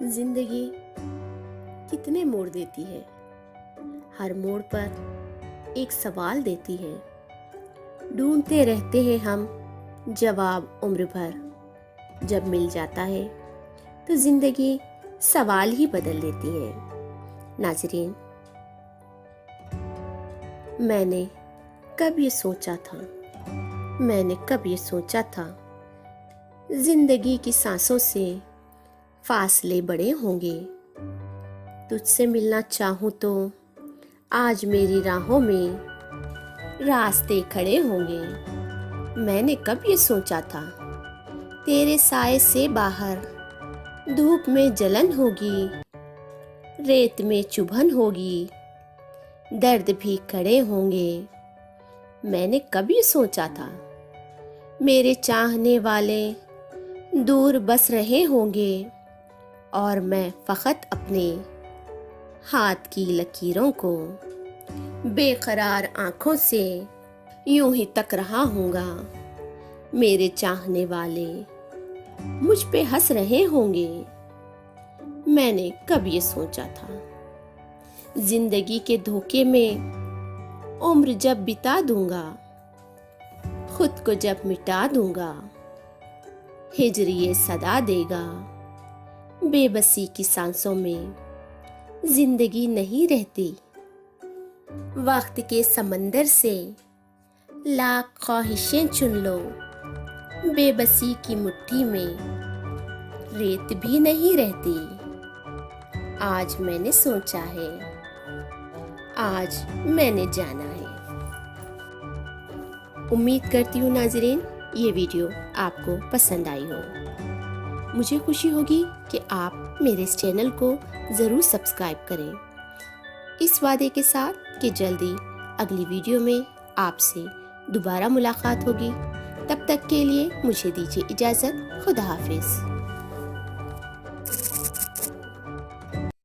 जिंदगी कितने मोड़ देती है। हर मोड़ पर एक सवाल देती है। ढूंढते रहते हैं हम जवाब उम्र भर। जब मिल जाता है तो जिंदगी सवाल ही बदल देती है। नाजरीन, मैंने कब ये सोचा था जिंदगी की सांसों से फासले बड़े होंगे। तुझसे मिलना चाहूं तो आज मेरी राहों में रास्ते खड़े होंगे। मैंने कब ये सोचा था तेरे साए से बाहर धूप में जलन होगी, रेत में चुभन होगी, दर्द भी खड़े होंगे। मैंने कब ये सोचा था मेरे चाहने वाले दूर बस रहे होंगे और मैं फकत अपने हाथ की लकीरों को बेकरार आंखों से यूं ही तक रहा हूँगा। मेरे चाहने वाले मुझ पे हंस रहे होंगे। मैंने कब ये सोचा था जिंदगी के धोखे में उम्र जब बिता दूंगा, खुद को जब मिटा दूंगा, हिज्र ये सदा देगा। बेबसी की सांसों में जिंदगी नहीं रहती। वक्त के समंदर से लाख ख्वाहिशें चुन लो, बेबसी की मुट्ठी में रेत भी नहीं रहती। आज मैंने सोचा है, आज मैंने जाना है। उम्मीद करती हूँ नाजरीन ये वीडियो आपको पसंद आई हो। मुझे खुशी होगी कि आप मेरे इस चैनल को ज़रूर सब्सक्राइब करें, इस वादे के साथ कि जल्दी अगली वीडियो में आपसे दोबारा मुलाकात होगी। तब तक के लिए मुझे दीजिए इजाज़त। खुदा हाफिज़।